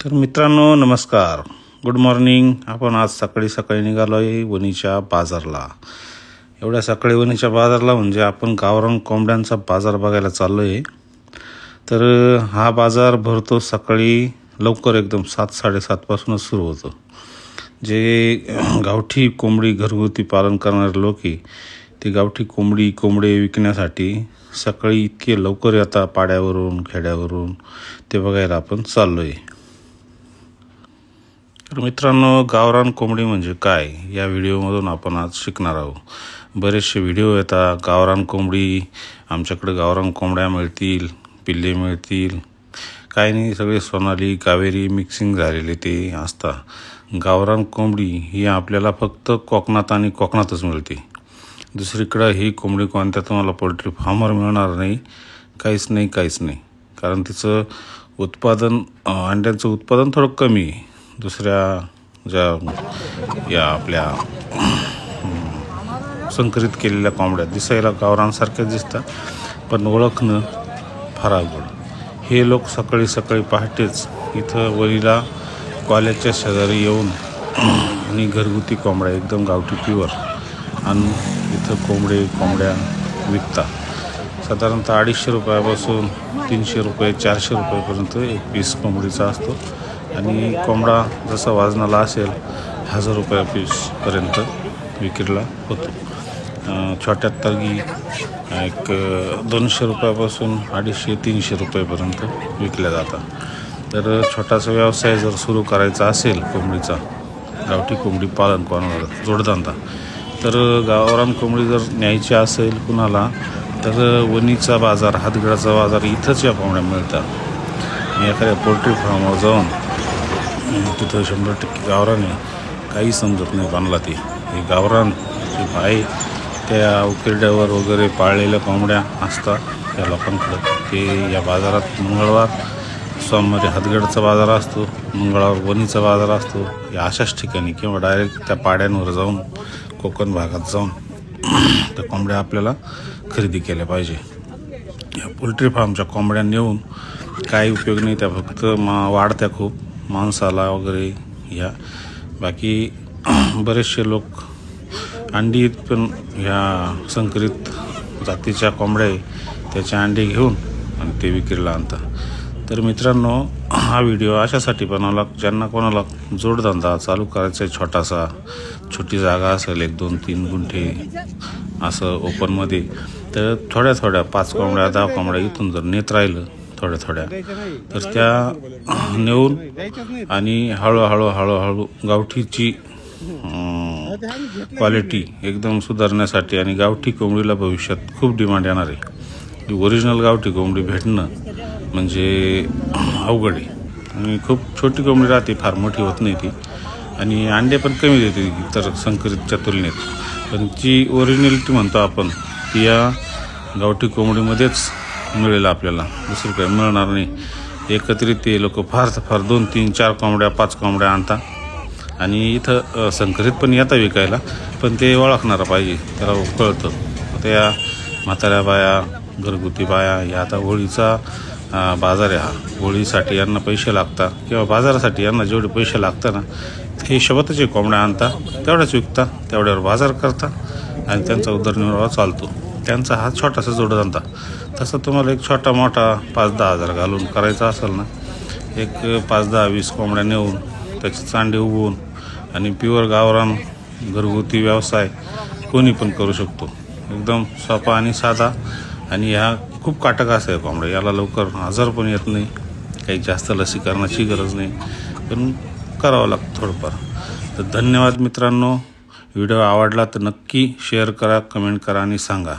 तर मित्रांनो नमस्कार, गुड मॉर्निंग. आपण आज सकाळी निघालो आहे वणीच्या बाजारला. एवढ्या सकाळी वणीच्या बाजारला म्हणजे आपण गावरान कोंबड्यांचा बाजार बघायला चाललो आहे. तर हा बाजार भरतो सकाळी लवकर, एकदम 7-7:30 पासूनच सुरू होतो. जे गावठी कोंबडी घरगुती पालन करणारे लोक आहे ते गावठी कोंबडे विकण्यासाठी सकाळी इतके लवकर येतात पाड्यावरून खेड्यावरून, ते बघायला आपण चाललो आहे. तर मित्रांनो, गावरान कोंबडी म्हणजे काय या व्हिडिओमधून आपण आज शिकणार आहोत. बरेचसे व्हिडिओ येतात, गावरान कोंबडी, आमच्याकडे गावरान कोंबड्या मिळतील, पिल्ले मिळतील, काय नाही, सगळे सोनाली कावेरी मिक्सिंग झालेले ते असतात. गावरान कोंबडी ही आपल्याला फक्त कोकणातच मिळते. दुसरीकडं ही कोंबडी कोणत्या तुम्हाला पोल्ट्री फार्मवर मिळणार नाही, काहीच नाही. कारण तिचं उत्पादन, अंड्यांचं उत्पादन थोडं कमी आहे. दुसऱ्या ज्या या आपल्या संकरित केलेल्या कोंबड्या दिसायला गावरांसारख्याच दिसतात, पण ओळखणं फार अवघड. हे लोक सकाळी पहाटेच इथं वणीला कॉलेजच्या शेजारी येऊन आणि घरगुती कोंबड्या एकदम गावठी प्युअर आणि इथं कोंबड्या विकतात. साधारणतः 250 रुपयापासून 300 रुपये 400 रुपयेपर्यंत एक पीस कोंबडीचा असतो. आणि कोंबडा जसा वजनाला असेल 1000 रुपये पीसपर्यंत विक्रीला होतो. छोट्यात तर्गी एक 200 रुपयापासून 250-300 रुपयेपर्यंत विकल्या जातात. तर छोटासा व्यवसाय जर सुरू करायचा असेल कोंबडीचा, गावठी कोंबडी पालन कोणाला जोडधंदा, तर गावरान कोंबडी जर न्यायची असेल कुणाला, तर वणीचा बाजार, हातगडाचा बाजार, इथंच या कोंबड्या मिळतात. मी एखाद्या पोल्ट्री फार्मवर जाऊन तिथं 100% गावरान आहे, काही समजत नाही कोणाला ते. हे गावरान जे आहे त्या उकिरड्यावर वगैरे पाळलेल्या कोंबड्या असतात त्या लोकांकडं. ते या बाजारात मंगळवार, सोमवारी हातगडचा बाजार असतो, मंगळवार वणीचा बाजार असतो. या अशाच ठिकाणी किंवा डायरेक्ट त्या पाड्यांवर जाऊन, कोकण भागात जाऊन त्या कोंबड्या आपल्याला खरेदी केल्या पाहिजे. या पोल्ट्री फार्मच्या कोंबड्या नेऊन काही उपयोग नाही, त्या फक्त वाढत्या खूप मांसाला वगैरे. ह्या बाकी बरेचसे लोक अंडी पण ह्या संकरित जातीच्या कोंबड्या आहे त्याचे अंडे घेऊन आणि ते विक्रीला आणतात. तर मित्रांनो, हा व्हिडिओ अशासाठी बनवला, ज्यांना कोणाला जोडधंदा चालू करायचा आहे, छोटी जागा असेल, 1-2-3 गुंठे असं ओपनमध्ये, तर थोड्या 5 कोंबड्या 10 कोंबड्या इथून जर नेत राहिलं थोड्या, तर त्या नेऊन आणि हळूहळू गावठीची क्वालिटी एकदम सुधारण्यासाठी, आणि गावठी कोंबडीला भविष्यात खूप डिमांड येणार आहे. ओरिजिनल गावठी कोंबडी भेटणं म्हणजे अवघड आहे. आणि खूप छोटी कोंबडी राहते, फार मोठी होत नाही ती, आणि अंडे पण कमी देते इतर संकरितच्या तुलनेत. पण जी ओरिजिनॅलिटी म्हणतो आपण, ती या गावठी कोंबडीमध्येच मिळेल आपल्याला, दुसरीकडे मिळणार नाही. एकत्रित ते लोक फार 2-3-4 कोंबड्या 5 कोंबड्या आणतात, आणि इथं संकरित पण येतात विकायला, पण ते ओळखणारा पाहिजे, त्याला कळतं. त्या म्हाताऱ्या बाया, घरगुती बाया, या आता होळीचा बाजार आहे हा. होळीसाठी यांना पैसे लागतात, किंवा बाजारासाठी यांना जेवढे पैसे लागतात ना, हे हिशोबातच कोंबड्या आणतात, तेवढ्याच विकतात, तेवढ्यावर बाजार करतात, आणि त्यांचा उदरनिर्वाह चालतो. त्यांचा हा छोटासा जोडधंदा. तसं तुम्हाला एक छोटा मोठा 5-10 हजार घालून करायचा असेल ना, एक 5-10-20 कोंबड्या नेऊन त्याचे चांडे उगवून, आणि प्युअर गावरान घरगुती व्यवसाय कोणी पण करू शकतो. एकदम सोपा आणि साधा, आणि ह्या खूप काटक आहे कोंबड्या, याला लवकर आजार पण येत नाही, काही जास्त लसीकरणाची गरज नाही, पण करावं लागतं थोडंफार. तर धन्यवाद मित्रांनो. व्हिडिओ आवडला तर नक्की शेअर करा, कमेंट करा आणि सांगा.